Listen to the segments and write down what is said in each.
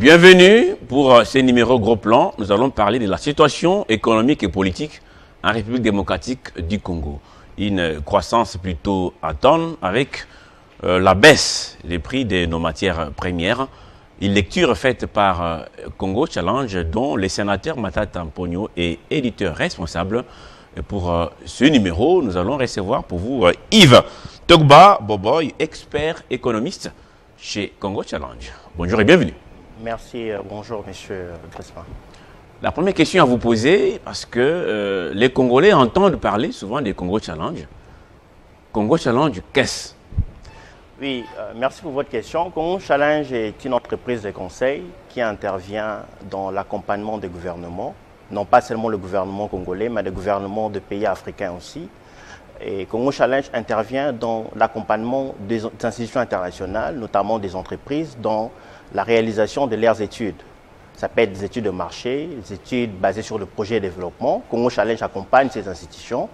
Bienvenue pour ce numéro Gros Plan. Nous allons parler de la situation économique et politique en République démocratique du Congo. Une croissance plutôt atone avec la baisse des prix de nos matières premières. Une lecture faite par Congo Challenge dont le sénateur Matata Mpogno est éditeur responsable. Et pour ce numéro, nous allons recevoir pour vous Yves Togba Boboy, expert économiste chez Congo Challenge. Bonjour et bienvenue. Merci, bonjour monsieur Gresman. La première question à vous poser, parce que les Congolais entendent parler souvent des Congo Challenge. Congo Challenge, qu'est-ce? Oui, merci pour votre question. Congo Challenge est une entreprise de conseil qui intervient dans l'accompagnement des gouvernements, non pas seulement le gouvernement congolais, mais des gouvernements de pays africains aussi. Et Congo Challenge intervient dans l'accompagnement des institutions internationales, notamment des entreprises, dans la réalisation de leurs études. Ça peut être des études de marché, des études basées sur le projet de développement. Congo Challenge accompagne ces institutions.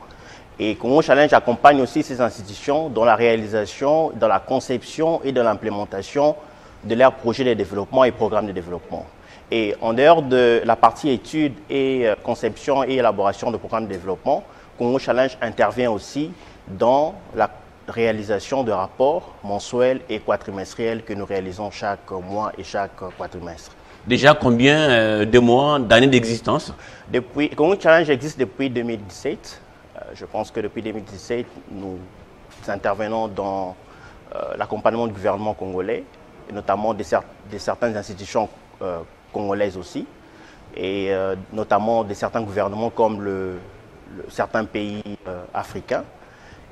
Et Congo Challenge accompagne aussi ces institutions dans la réalisation, dans la conception et dans l'implémentation de leurs projets de développement et programmes de développement. Et en dehors de la partie études et conception et élaboration de programmes de développement, Congo Challenge intervient aussi dans la réalisation de rapports mensuels et quatrimestriels que nous réalisons chaque mois et chaque quadrimestre. Déjà combien de mois, d'années d'existence? Congo Challenge existe depuis 2017. Je pense que depuis 2017, nous intervenons dans l'accompagnement du gouvernement congolais, et notamment de certaines institutions congolaises aussi, et notamment de certains gouvernements comme certains pays africains.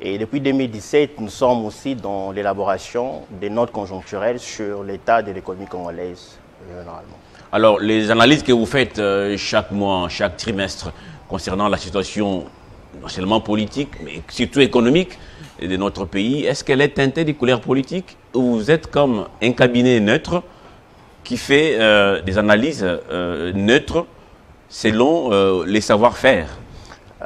Et depuis 2017, nous sommes aussi dans l'élaboration des notes conjoncturelles sur l'état de l'économie congolaise généralement. Alors, les analyses que vous faites chaque mois, chaque trimestre, concernant la situation non seulement politique, mais surtout économique de notre pays, est-ce qu'elle est teintée des couleurs politiques ou vous êtes comme un cabinet neutre qui fait des analyses neutres selon les savoir-faire?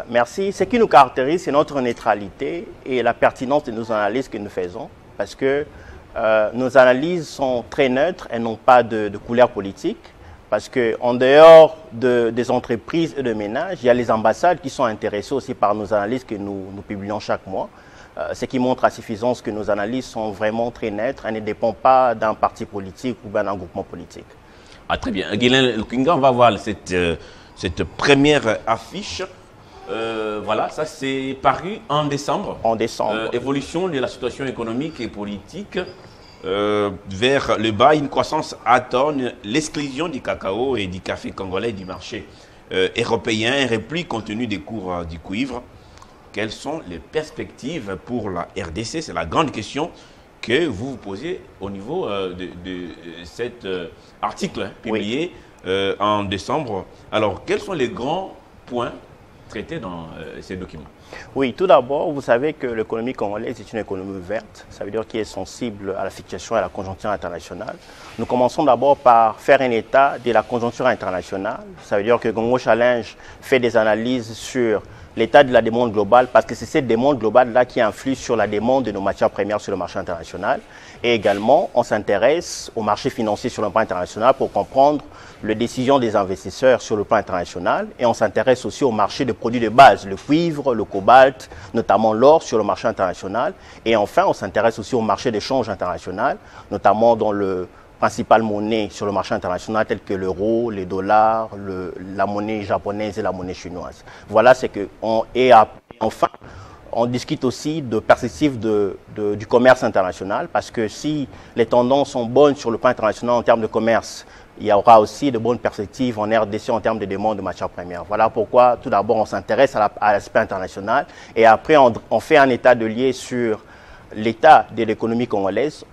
Merci. Ce qui nous caractérise, c'est notre neutralité et la pertinence de nos analyses que nous faisons, parce que nos analyses sont très neutres et n'ont pas de couleur politique, parce qu'en dehors des entreprises et de ménages, il y a les ambassades qui sont intéressées aussi par nos analyses que nous publions chaque mois, ce qui montre à suffisance que nos analyses sont vraiment très neutres et ne dépendent pas d'un parti politique ou d'un groupement politique. Ah, très bien. Guilain Lukinga, on va voir cette première affiche. Voilà, ça c'est paru en décembre. En décembre. Évolution de la situation économique et politique vers le bas, une croissance atone, l'exclusion du cacao et du café congolais du marché européen, un repli compte tenu des cours du cuivre. Quelles sont les perspectives pour la RDC? C'est la grande question que vous vous posez au niveau de cet article publié en décembre. Alors, quels sont les grands points traités dans ces documents? Oui, tout d'abord, vous savez que l'économie congolaise est une économie verte. Ça veut dire qu'elle est sensible à la fluctuation et à la conjoncture internationale. Nous commençons d'abord par faire un état de la conjoncture internationale. Ça veut dire que Congo Challenge fait des analyses sur l'état de la demande globale, parce que c'est cette demande globale-là qui influe sur la demande de nos matières premières sur le marché international. Et également, on s'intéresse au marché financier sur le plan international pour comprendre les décisions des investisseurs sur le plan international. Et on s'intéresse aussi au marché de produits de base, le cuivre, le cobalt, notamment l'or sur le marché international. Et enfin, on s'intéresse aussi au marché d'échange international, notamment dans le principales monnaies sur le marché international telles que l'euro, les dollars, la monnaie japonaise et la monnaie chinoise. Voilà ce que enfin, on discute aussi de perspectives du commerce international, parce que si les tendances sont bonnes sur le plan international en termes de commerce, il y aura aussi de bonnes perspectives en RDC en termes de demande de matières premières. Voilà pourquoi tout d'abord on s'intéresse à l'aspect international et après on fait un état de lieu sur l'état de l'économie congolaise,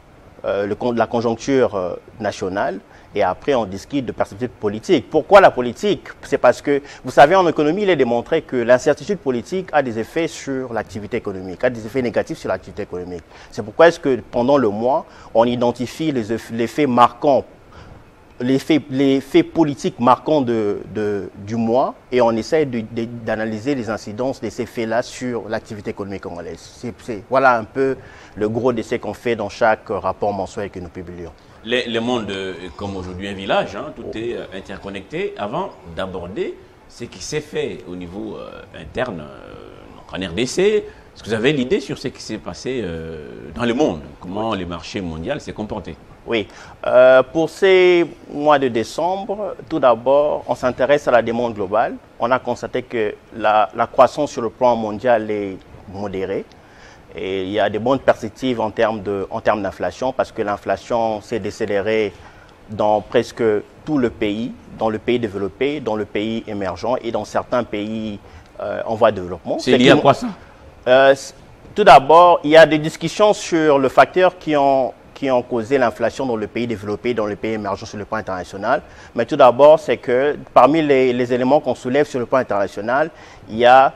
la conjoncture nationale, et après on discute de perspectives politiques. Pourquoi la politique? C'est parce que, vous savez, en économie, il est démontré que l'incertitude politique a des effets sur l'activité économique, a des effets négatifs sur l'activité économique. C'est pourquoi est-ce que pendant le mois, on identifie les faits marquants, les faits politiques marquants du mois, et on essaie d'analyser les incidences de ces faits-là sur l'activité économique congolaise. Voilà un peu le gros de ce qu'on fait dans chaque rapport mensuel que nous publions. Le monde est comme aujourd'hui un village, hein, tout est interconnecté. Avant d'aborder ce qui s'est fait au niveau interne en RDC, est-ce que vous avez l'idée sur ce qui s'est passé dans le monde? Comment les marchés mondiaux s'est comporté? Oui. Pour ces mois de décembre, tout d'abord, on s'intéresse à la demande globale. On a constaté que la croissance sur le plan mondial est modérée. Et il y a de bonnes perspectives en termes d'inflation parce que l'inflation s'est décélérée dans presque tout le pays, dans le pays développé, dans le pays émergent et dans certains pays en voie de développement. C'est lié à quoi ça? Tout d'abord, il y a des discussions sur le facteur qui ont causé l'inflation dans le pays développé, dans le pays émergent sur le plan international. Mais tout d'abord, c'est que parmi les éléments qu'on soulève sur le plan international, il y a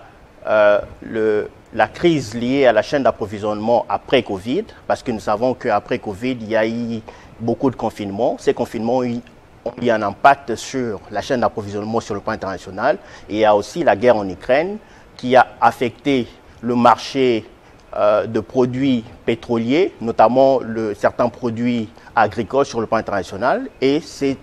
la crise liée à la chaîne d'approvisionnement après Covid, parce que nous savons qu'après Covid, il y a eu beaucoup de confinements. Ces confinements ont eu un impact sur la chaîne d'approvisionnement sur le plan international. Et il y a aussi la guerre en Ukraine qui a affecté le marché de produits pétroliers, notamment certains produits agricoles sur le plan international. Et ces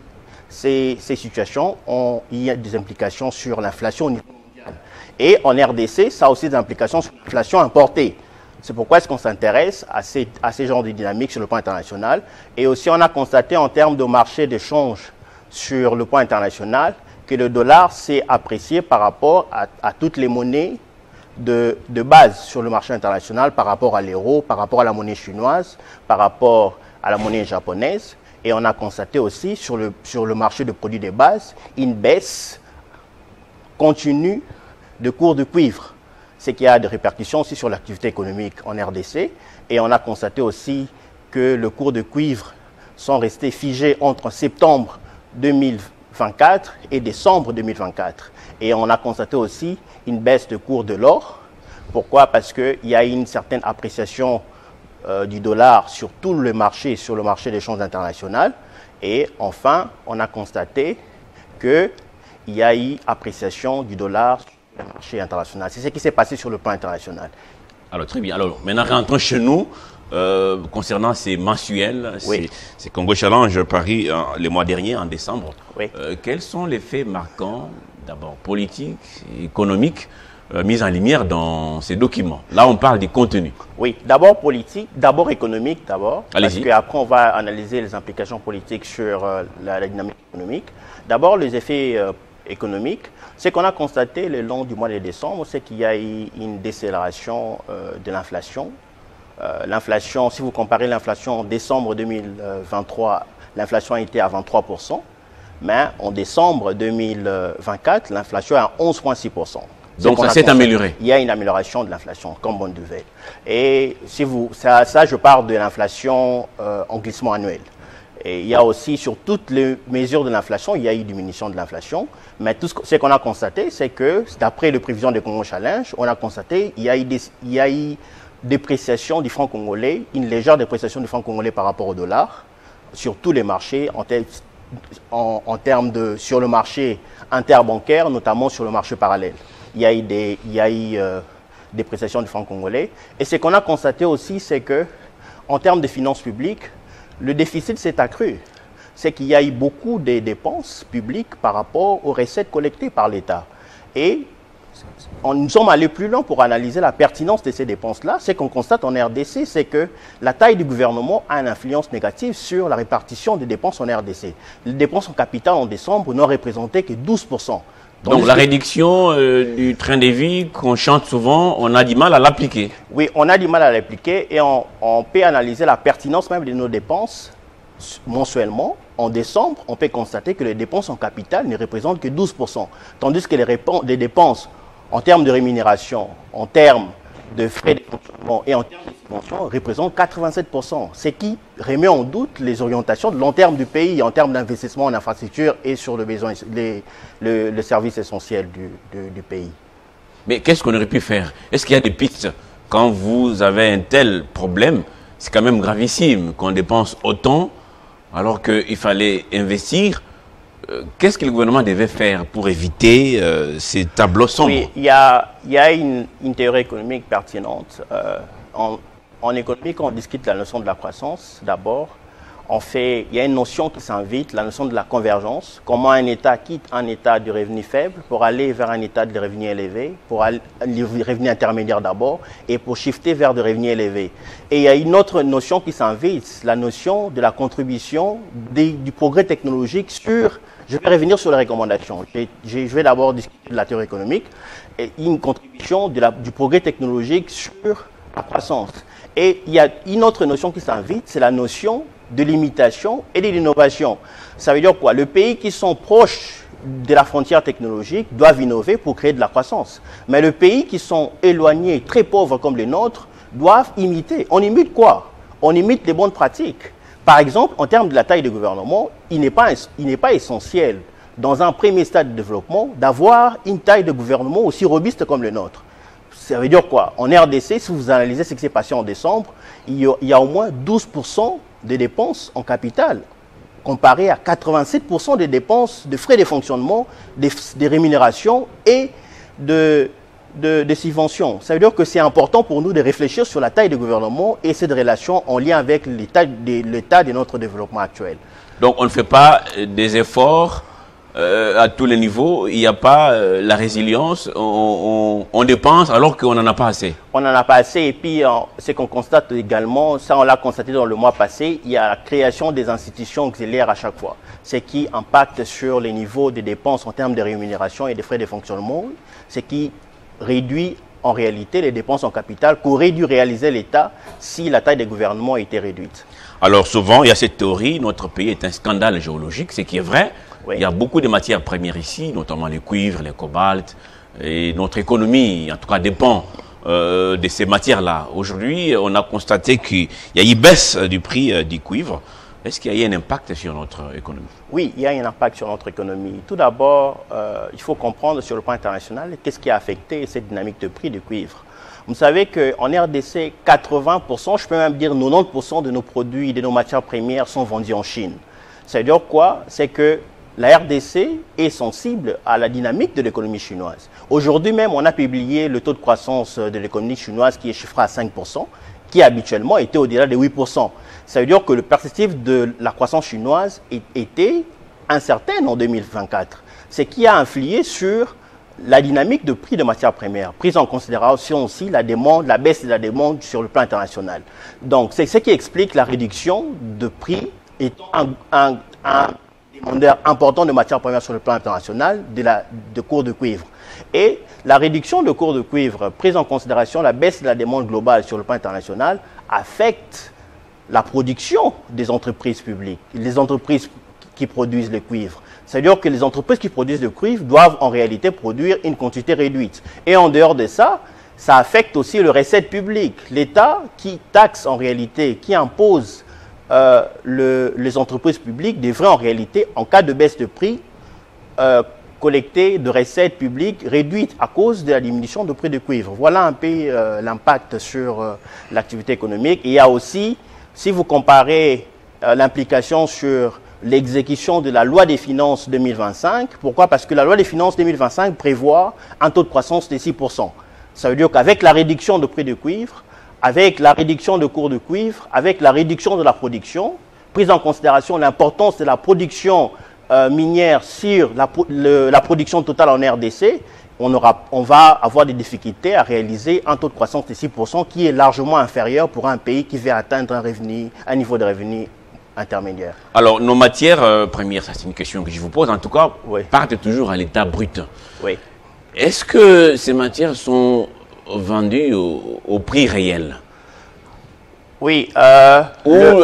situations ont eu des implications sur l'inflation au niveau mondial. Et en RDC, ça a aussi des implications sur l'inflation importée. C'est pourquoi est-ce qu'on s'intéresse à ces genres de dynamiques sur le plan international. Et aussi, on a constaté en termes de marché d'échange sur le plan international que le dollar s'est apprécié par rapport à toutes les monnaies de base sur le marché international, par rapport à l'euro, par rapport à la monnaie chinoise, par rapport à la monnaie japonaise. Et on a constaté aussi sur le marché de produits de base une baisse continue de cours de cuivre, ce qui a des répercussions aussi sur l'activité économique en RDC. Et on a constaté aussi que le cours de cuivre sont restés figés entre septembre 2024 et décembre 2024. Et on a constaté aussi une baisse de cours de l'or. Pourquoi? Parce qu'il y a une certaine appréciation du dollar sur tout le marché, sur le marché d'échange international. Et enfin, on a constaté qu'il y a eu appréciation du dollar sur le marché international. C'est ce qui s'est passé sur le plan international. Alors, très bien. Alors, maintenant, rentrons chez nous. Concernant ces mensuels, oui. ces Congo Challenge Paris, le mois dernier, en décembre, oui. Quels sont les faits marquants, d'abord politiques, économiques, mis en lumière dans ces documents? Là, on parle du contenu. Oui, d'abord politique, d'abord économique, d'abord. Parce qu'après, on va analyser les implications politiques sur la dynamique économique. D'abord, les effets économiques. Ce qu'on a constaté le long du mois de décembre, c'est qu'il y a eu une décélération de l'inflation. L'inflation, si vous comparez l'inflation en décembre 2023, l'inflation a été à 23%, mais en décembre 2024, l'inflation est à 11,6%. Donc ça s'est amélioré. Il y a une amélioration de l'inflation, comme bonne nouvelle. Et si ça, je parle de l'inflation en glissement annuel. Et il y a aussi, sur toutes les mesures de l'inflation, il y a eu une diminution de l'inflation. Mais tout ce qu'on a constaté, c'est que, d'après les prévisions de Congo Challenge, on a constaté qu'il y a eu dépréciation du franc congolais, une légère dépréciation du franc congolais par rapport au dollar sur tous les marchés, sur le marché interbancaire, notamment sur le marché parallèle. Il y a eu dépréciation du franc congolais. Et ce qu'on a constaté aussi, c'est que en termes de finances publiques, le déficit s'est accru. C'est qu'il y a eu beaucoup de dépenses publiques par rapport aux recettes collectées par l'État. Et nous sommes allés plus loin pour analyser la pertinence de ces dépenses-là. Ce qu'on constate en RDC, c'est que la taille du gouvernement a une influence négative sur la répartition des dépenses en RDC. Les dépenses en capital en décembre n'ont représenté que 12%. Donc la réduction du train de vie qu'on chante souvent, on a du mal à l'appliquer. Oui, on a du mal à l'appliquer et on peut analyser la pertinence même de nos dépenses mensuellement. En décembre, on peut constater que les dépenses en capital ne représentent que 12%, tandis que les dépenses en termes de rémunération, en termes de frais de fonctionnement et en termes de subventions représentent 87%, ce qui remet en doute les orientations de long terme du pays en termes d'investissement en infrastructure et sur le service essentiel du pays. Mais qu'est-ce qu'on aurait pu faire? Est-ce qu'il y a des pistes? Quand vous avez un tel problème, c'est quand même gravissime qu'on dépense autant alors qu'il fallait investir. Qu'est-ce que le gouvernement devait faire pour éviter ces tableaux sombres? Oui, il y a une théorie économique pertinente. En économie, quand on discute de la notion de la croissance, d'abord, il y a une notion qui s'invite, la notion de la convergence. Comment un État quitte un état de revenu faible pour aller vers un état de revenu élevé, pour aller revenu intermédiaire d'abord, et pour shifter vers des revenus élevés. Et il y a une autre notion qui s'invite, la notion de la contribution du progrès technologique sur... Je vais revenir sur les recommandations. Je vais d'abord discuter de la théorie économique et une contribution du progrès technologique sur la croissance. Et il y a une autre notion qui s'invite, c'est la notion de l'imitation et de l'innovation. Ça veut dire quoi? Les pays qui sont proches de la frontière technologique doivent innover pour créer de la croissance. Mais les pays qui sont éloignés, très pauvres comme les nôtres, doivent imiter. On imite quoi? On imite les bonnes pratiques. Par exemple, en termes de la taille du gouvernement, il n'est pas essentiel, dans un premier stade de développement, d'avoir une taille de gouvernement aussi robuste comme le nôtre. Ça veut dire quoi? En RDC, si vous analysez ce qui s'est passé en décembre, il y a au moins 12% de dépenses en capital, comparé à 87% des dépenses de frais de fonctionnement, des rémunérations et de subventions. Ça veut dire que c'est important pour nous de réfléchir sur la taille du gouvernement et cette relation en lien avec l'état de notre développement actuel. Donc on ne fait pas des efforts à tous les niveaux, il n'y a pas la résilience, on dépense alors qu'on n'en a pas assez. On n'en a pas assez et puis ce qu'on constate également, ça on l'a constaté dans le mois passé, il y a la création des institutions auxiliaires à chaque fois, ce qui impacte sur les niveaux de dépenses en termes de rémunération et de frais de fonctionnement, ce qui réduit en réalité les dépenses en capital qu'aurait dû réaliser l'État si la taille des gouvernements était réduite. Alors souvent, il y a cette théorie, notre pays est un scandale géologique, ce qui est vrai. Oui. Il y a beaucoup de matières premières ici, notamment les cuivres, les cobaltes, et notre économie, en tout cas, dépend de ces matières-là. Aujourd'hui, on a constaté qu'il y a une baisse du prix du cuivre. Est-ce qu'il y a un impact sur notre économie? Oui, il y a un impact sur notre économie. Tout d'abord, il faut comprendre sur le plan international qu'est-ce qui a affecté cette dynamique de prix du cuivre. Vous savez qu'en RDC, 80%, je peux même dire 90% de nos produits, de nos matières premières sont vendus en Chine. Ça veut dire quoi? C'est que la RDC est sensible à la dynamique de l'économie chinoise. Aujourd'hui même, on a publié le taux de croissance de l'économie chinoise qui est chiffré à 5%, qui habituellement était au-delà de 8%. Ça veut dire que le perspective de la croissance chinoise était incertaine en 2024, ce qui a influé sur la dynamique de prix de matières premières, prise en considération aussi la demande, la baisse de la demande sur le plan international. Donc, c'est ce qui explique la réduction de prix étant un demandeur important de matières premières sur le plan international de cours de cuivre. Et la réduction de cours de cuivre, prise en considération la baisse de la demande globale sur le plan international, affecte la production des entreprises publiques, les entreprises qui produisent le cuivre. C'est-à-dire que les entreprises qui produisent le cuivre doivent en réalité produire une quantité réduite. Et en dehors de ça, ça affecte aussi le recette publique. L'État qui taxe en réalité, qui impose les entreprises publiques devrait en réalité, en cas de baisse de prix, collecter de recettes publiques réduites à cause de la diminution du prix du cuivre. Voilà un peu l'impact sur l'activité économique. Et il y a aussi, si vous comparez l'implication sur l'exécution de la loi des finances 2025, pourquoi? Parce que la loi des finances 2025 prévoit un taux de croissance de 6%. Ça veut dire qu'avec la réduction du prix du cuivre, avec la réduction de cours de cuivre, avec la réduction de la production, prise en considération l'importance de la production minière sur la production totale en RDC, on va avoir des difficultés à réaliser un taux de croissance de 6% qui est largement inférieur pour un pays qui veut atteindre un niveau de revenu intermédiaire. Alors, nos matières premières, ça c'est une question que je vous pose, en tout cas, oui, partent toujours à l'état brut. Oui. Est-ce que ces matières sont vendues au prix réel? Oui. Ou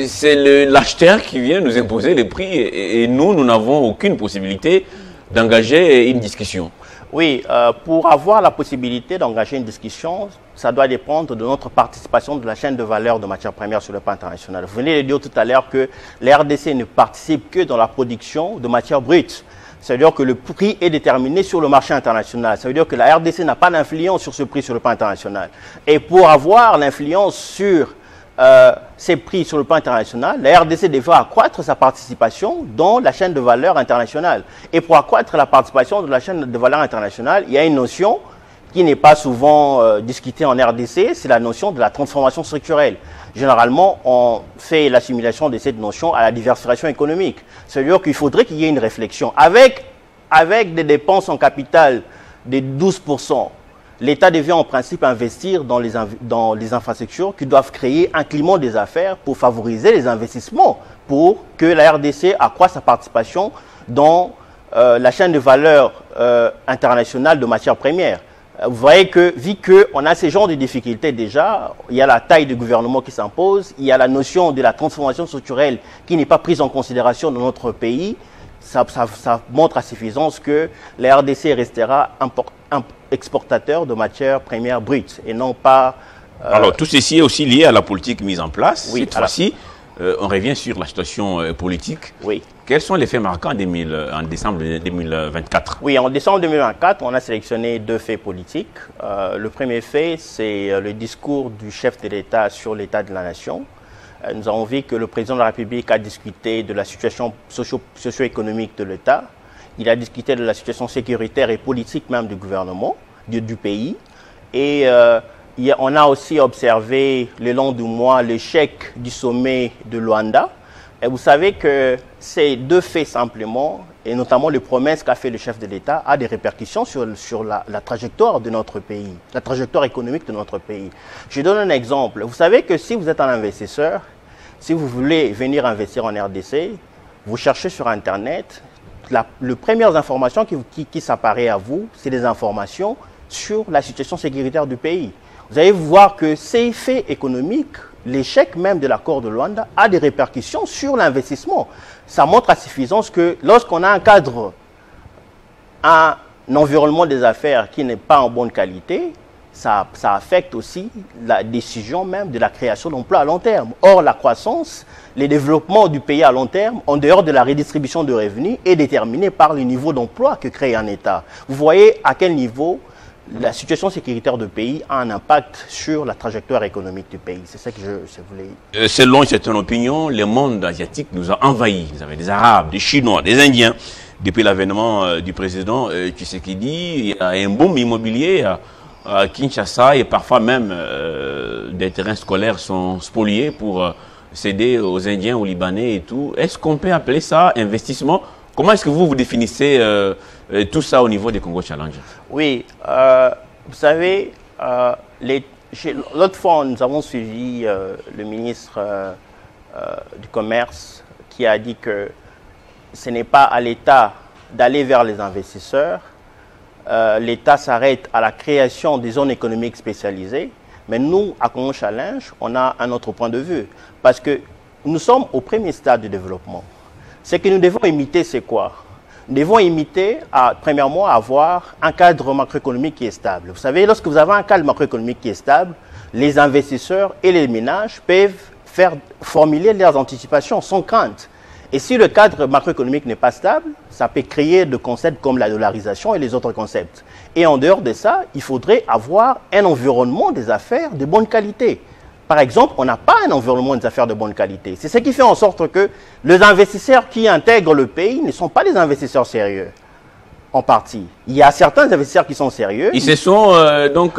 c'est l'acheteur qui vient nous imposer les prix et nous n'avons aucune possibilité d'engager une discussion? Oui, pour avoir la possibilité d'engager une discussion, ça doit dépendre de notre participation de la chaîne de valeur de matières premières sur le plan international. Vous venez de dire tout à l'heure que la RDC ne participe que dans la production de matières brutes. Ça veut dire que le prix est déterminé sur le marché international. Ça veut dire que la RDC n'a pas d'influence sur ce prix sur le plan international. Et pour avoir l'influence sur ces prix sur le plan international, la RDC devrait accroître sa participation dans la chaîne de valeur internationale. Et pour accroître la participation de la chaîne de valeur internationale, il y a une notion qui n'est pas souvent discutée en RDC, c'est la notion de la transformation structurelle. Généralement, on fait l'assimilation de cette notion à la diversification économique. C'est-à-dire qu'il faudrait qu'il y ait une réflexion. Avec des dépenses en capital de 12%, l'État devait en principe investir dans les infrastructures qui doivent créer un climat des affaires pour favoriser les investissements, pour que la RDC accroisse sa participation dans la chaîne de valeur internationale de matières premières. Vous voyez que, vu qu'on a ces genres de difficultés déjà, il y a la taille du gouvernement qui s'impose, il y a la notion de la transformation structurelle qui n'est pas prise en considération dans notre pays. Ça montre à suffisance que la RDC restera exportateur de matières premières brutes et non pas... Alors, tout ceci est aussi lié à la politique mise en place. Oui, cette fois-ci, on revient sur la situation politique. Oui. Quels sont les faits marquants en décembre 2024? Oui, en décembre 2024, on a sélectionné 2 faits politiques. Le premier fait, c'est le discours du chef de l'État sur l'état de la nation. Nous avons vu que le président de la République a discuté de la situation socio-économique de l'État. Il a discuté de la situation sécuritaire et politique même du gouvernement, du pays. Et on a aussi observé le long du mois l'échec du sommet de Luanda. Et vous savez que ces 2 faits simplement, et notamment les promesses qu'a fait le chef de l'État, a des répercussions sur la trajectoire de notre pays, la trajectoire économique de notre pays. Je donne un exemple. Vous savez que si vous êtes un investisseur, si vous voulez venir investir en RDC, vous cherchez sur Internet, les premières informations qui s'apparaissent à vous, c'est des informations sur la situation sécuritaire du pays. Vous allez voir que ces faits économiques, l'échec même de l'accord de Luanda a des répercussions sur l'investissement. Ça montre à suffisance que lorsqu'on a un cadre, un environnement des affaires qui n'est pas en bonne qualité, ça affecte aussi la décision même de la création d'emplois à long terme. Or, la croissance, le développement du pays à long terme, en dehors de la redistribution de revenus, est déterminé par le niveau d'emploi que crée un État. Vous voyez à quel niveau la situation sécuritaire du pays a un impact sur la trajectoire économique du pays. C'est ça que je voulais... Selon certaines opinions, le monde asiatique nous a envahis. Vous avez des Arabes, des Chinois, des Indiens. Depuis l'avènement du président Tshisekedi, il y a un boom immobilier à Kinshasa et parfois même des terrains scolaires sont spoliés pour céder aux Indiens, aux Libanais et tout. Est-ce qu'on peut appeler ça investissement? Comment est-ce que vous définissez tout ça au niveau des Congo Challenge? Oui, vous savez, l'autre fois, nous avons suivi le ministre du Commerce qui a dit que ce n'est pas à l'État d'aller vers les investisseurs. L'État s'arrête à la création des zones économiques spécialisées. Mais nous, à Congo Challenge, on a un autre point de vue. Parce que nous sommes au premier stade du développement. Ce que nous devons imiter, c'est quoi? Nous devons imiter, premièrement, avoir un cadre macroéconomique qui est stable. Vous savez, lorsque vous avez un cadre macroéconomique qui est stable, les investisseurs et les ménages peuvent formuler leurs anticipations sans crainte. Et si le cadre macroéconomique n'est pas stable, ça peut créer des concepts comme la dollarisation et les autres concepts. Et en dehors de ça, il faudrait avoir un environnement des affaires de bonne qualité. Par exemple, on n'a pas un environnement des affaires de bonne qualité. C'est ce qui fait en sorte que les investisseurs qui intègrent le pays ne sont pas des investisseurs sérieux, en partie. Il y a certains investisseurs qui sont sérieux. Ils se sont donc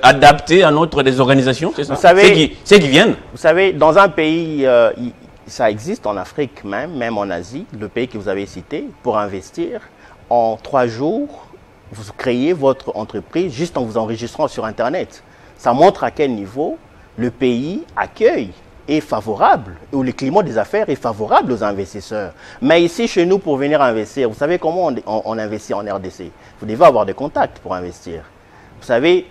adaptés à notre désorganisation, c'est ça? Vous savez, ceux qui viennent. Vous savez, dans un pays, ça existe en Afrique même en Asie, le pays que vous avez cité, pour investir, en 3 jours, vous créez votre entreprise juste en vous enregistrant sur Internet. Ça montre à quel niveau le pays accueille est favorable, ou le climat des affaires est favorable aux investisseurs. Mais ici, chez nous, pour venir investir, vous savez comment on investit en RDC? Vous devez avoir des contacts pour investir. Vous savez,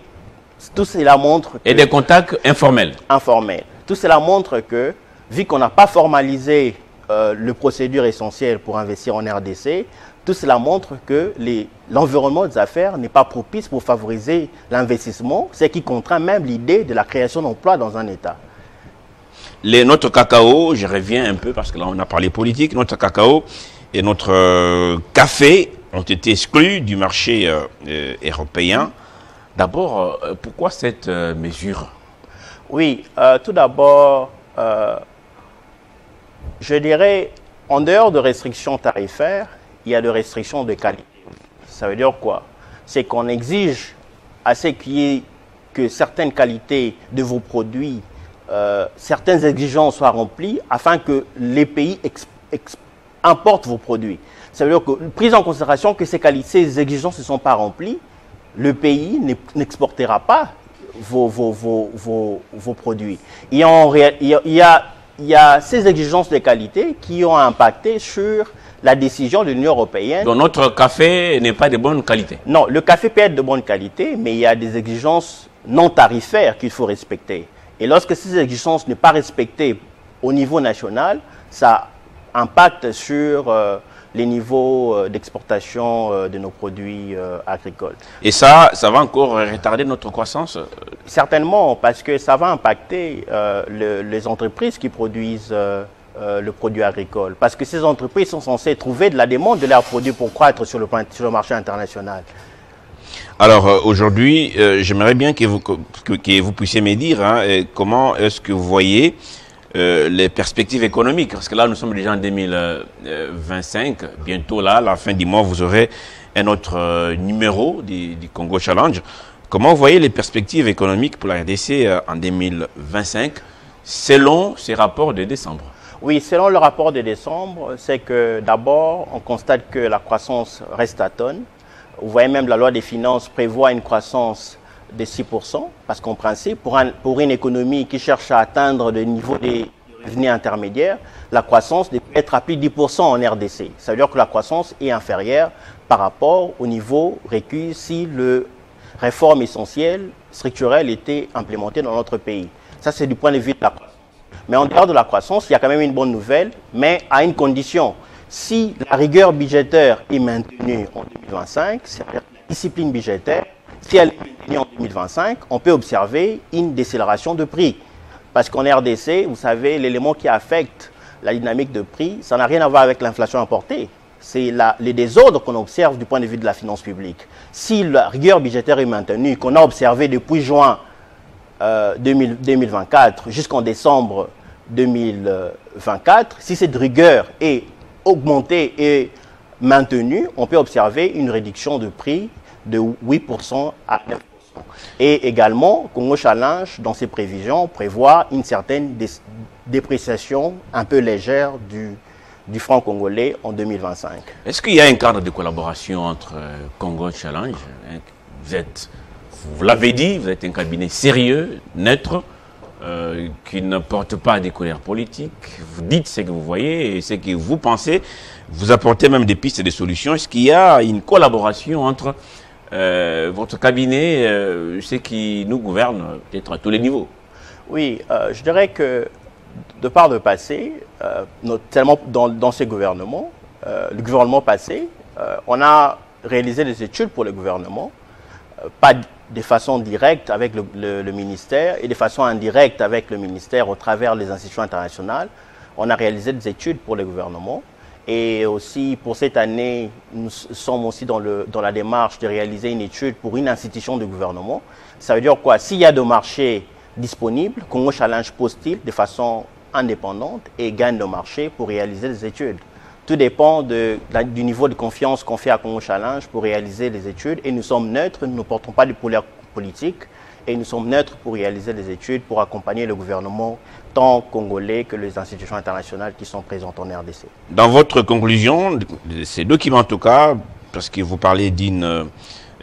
tout cela montre... Et des contacts informels. Informels. Tout cela montre que, vu qu'on n'a pas formalisé les procédures essentielles pour investir en RDC, tout cela montre que l'environnement des affaires n'est pas propice pour favoriser l'investissement, ce qui contraint même l'idée de la création d'emplois dans un État. Notre cacao, je reviens un peu parce que là on a parlé politique, notre cacao et notre café ont été exclus du marché européen. D'abord, pourquoi cette mesure? Oui, tout d'abord, je dirais, en dehors de restrictions tarifaires, il y a des restrictions de qualité. Ça veut dire quoi? C'est qu'on exige à ce que certaines qualités de vos produits, certaines exigences soient remplies afin que les pays importent vos produits. Ça veut dire que, prise en considération que ces exigences ne sont pas remplies, le pays n'exportera pas vos produits. Il y a ces exigences de qualité qui ont impacté sur la décision de l'Union européenne. Donc notre café n'est pas de bonne qualité? Non, le café peut être de bonne qualité, mais il y a des exigences non tarifaires qu'il faut respecter. Et lorsque ces exigences ne sont pas respectées au niveau national, ça impacte sur les niveaux d'exportation de nos produits agricoles. Et ça va encore retarder notre croissance? Certainement, parce que ça va impacter les entreprises qui produisent le produit agricole. Parce que ces entreprises sont censées trouver de la demande de leurs produits pour croître sur le marché international. Alors aujourd'hui, j'aimerais bien que vous puissiez me dire comment est-ce que vous voyez les perspectives économiques, parce que là nous sommes déjà en 2025, bientôt là, à la fin du mois, vous aurez un autre numéro du Congo Challenge. Comment vous voyez les perspectives économiques pour la RDC en 2025 selon ces rapports de décembre? Oui, selon le rapport de décembre, c'est que d'abord on constate que la croissance reste atone. Vous voyez même la loi des finances prévoit une croissance de 6%, parce qu'en principe, pour une économie qui cherche à atteindre le niveau des revenus intermédiaires, la croissance doit être à plus de 10% en RDC. Ça veut dire que la croissance est inférieure par rapport au niveau requis si les réformes essentielles, structurelles étaient implémentées dans notre pays. Ça, c'est du point de vue de la croissance. Mais en dehors de la croissance, il y a quand même une bonne nouvelle, mais à une condition. Si la rigueur budgétaire est maintenue en 2025, c'est-à-dire la discipline budgétaire, si elle est maintenue en 2025, on peut observer une décélération de prix. Parce qu'en RDC, vous savez, l'élément qui affecte la dynamique de prix, ça n'a rien à voir avec l'inflation importée. C'est les désordres qu'on observe du point de vue de la finance publique. Si la rigueur budgétaire est maintenue, qu'on a observé depuis juin 2024 jusqu'en décembre 2024, si cette rigueur est augmentée et maintenue, on peut observer une réduction de prix de 8% à 9%. Et également, Congo Challenge, dans ses prévisions, prévoit une certaine dépréciation un peu légère du franc congolais en 2025. Est-ce qu'il y a un cadre de collaboration entre Congo Challenge? Vous l'avez dit, vous êtes un cabinet sérieux, neutre, qui ne porte pas des colères politiques. Vous dites ce que vous voyez et ce que vous pensez. Vous apportez même des pistes et des solutions. Est-ce qu'il y a une collaboration entre votre cabinet, ceux qui nous gouvernent, peut-être à tous les niveaux? Oui, je dirais que de par le passé, notamment dans ces gouvernements, le gouvernement passé, on a réalisé des études pour le gouvernement, pas de façon directe avec le ministère et de façon indirecte avec le ministère au travers des institutions internationales. On a réalisé des études pour le gouvernement. Et aussi, pour cette année, nous sommes aussi dans la démarche de réaliser une étude pour une institution de gouvernement. Ça veut dire quoi? S'il y a de marchés disponibles, Congo Challenge postule de façon indépendante et gagne le marché pour réaliser des études. Tout dépend du niveau de confiance qu'on fait à Congo Challenge pour réaliser les études. Et nous sommes neutres, nous ne portons pas de couleur politique. Et nous sommes neutres pour réaliser des études, pour accompagner le gouvernement, tant congolais que les institutions internationales qui sont présentes en RDC. Dans votre conclusion, ces documents en tout cas, parce que vous parlez d'une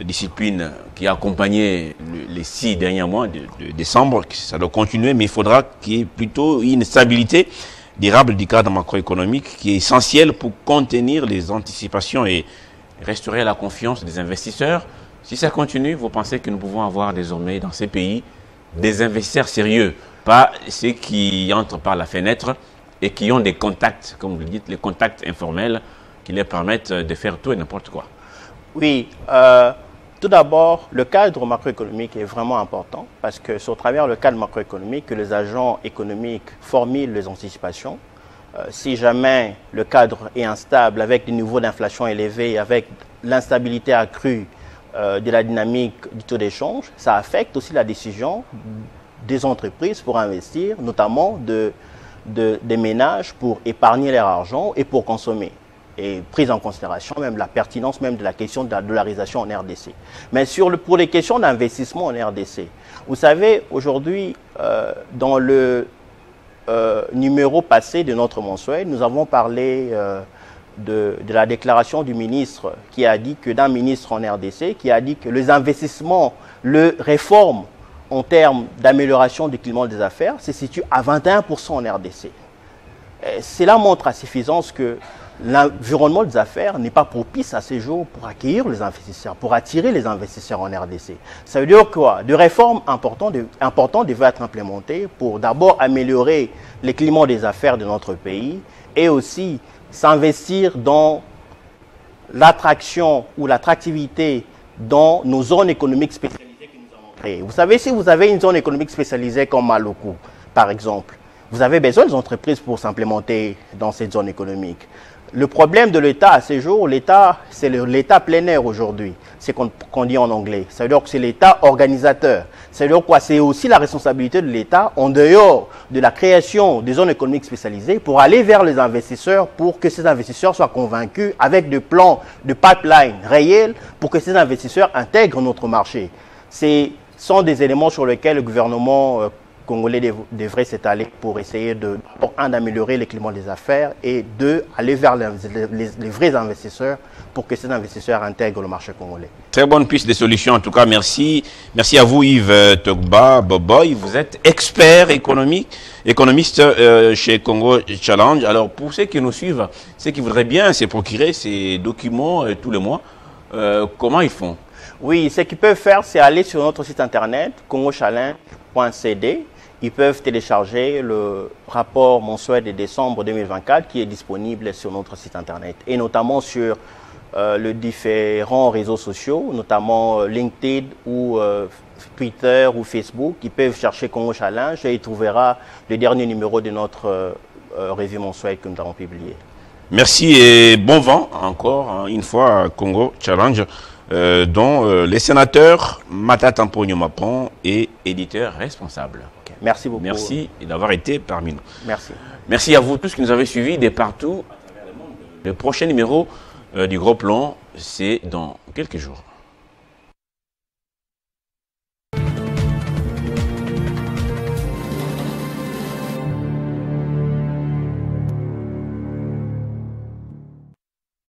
discipline qui a accompagné les 6 derniers mois de décembre, ça doit continuer, mais il faudra qu'il y ait plutôt une stabilité durable du cadre macroéconomique qui est essentielle pour contenir les anticipations et restaurer la confiance des investisseurs. Si ça continue, vous pensez que nous pouvons avoir désormais dans ces pays des investisseurs sérieux, pas ceux qui entrent par la fenêtre et qui ont des contacts, comme vous le dites, les contacts informels qui leur permettent de faire tout et n'importe quoi? Oui, tout d'abord, le cadre macroéconomique est vraiment important parce que c'est au travers le cadre macroéconomique que les agents économiques formulent les anticipations. Si jamais le cadre est instable avec des niveaux d'inflation élevés, avec l'instabilité accrue de la dynamique du taux d'échange, ça affecte aussi la décision des entreprises pour investir, notamment des ménages pour épargner leur argent et pour consommer. et prise en considération, même la pertinence même de la question de la dollarisation en RDC. Mais pour les questions d'investissement en RDC, vous savez, aujourd'hui, dans le numéro passé de notre mensuel, nous avons parlé de la déclaration du ministre qui a dit que, d'un ministre en RDC, qui a dit que les investissements, les réformes en termes d'amélioration du climat des affaires se situent à 21% en RDC. Cela montre à suffisance que l'environnement des affaires n'est pas propice à ces jours pour accueillir les investisseurs, pour attirer les investisseurs en RDC. Ça veut dire quoi? De réformes importantes devaient être implémentées pour d'abord améliorer le climat des affaires de notre pays et aussi s'investir dans l'attraction ou l'attractivité dans nos zones économiques spécialisées que nous avons créées. Vous savez, si vous avez une zone économique spécialisée comme Maluku, par exemple, vous avez besoin des entreprises pour s'implémenter dans cette zone économique. Le problème de l'État à ces jours, c'est l'État plein air aujourd'hui, c'est qu'on dit en anglais. Ça veut dire que c'est l'État organisateur. Ça veut dire quoi? C'est aussi la responsabilité de l'État, en dehors de la création des zones économiques spécialisées, pour aller vers les investisseurs, pour que ces investisseurs soient convaincus avec des plans de pipeline réels, pour que ces investisseurs intègrent notre marché. Ce sont des éléments sur lesquels le gouvernement congolais devrait s'étaler pour essayer d'améliorer le climat des affaires et aller vers les vrais investisseurs pour que ces investisseurs intègrent le marché congolais. Très bonne piste de solution en tout cas, merci. Merci à vous Yves Togba Boboy, vous êtes expert économiste chez Congo Challenge. Alors pour ceux qui nous suivent, ceux qui voudraient bien se procurer ces documents tous les mois, comment ils font? Oui, ce qu'ils peuvent faire, c'est aller sur notre site internet congochallenge.cd. Ils peuvent télécharger le rapport mensuel de décembre 2024 qui est disponible sur notre site internet et notamment sur les différents réseaux sociaux, notamment LinkedIn ou Twitter ou Facebook. Ils peuvent chercher Congo Challenge et ils trouveront le dernier numéro de notre revue mensuelle que nous avons publié. Merci et bon vent encore une fois à Congo Challenge, dont les sénateurs Matata Mponyo Mapon est éditeur responsable. Merci beaucoup. Merci d'avoir été parmi nous. Merci. Merci à vous tous qui nous avez suivis de partout à travers le monde. Le prochain numéro du Gros Plan, c'est dans quelques jours.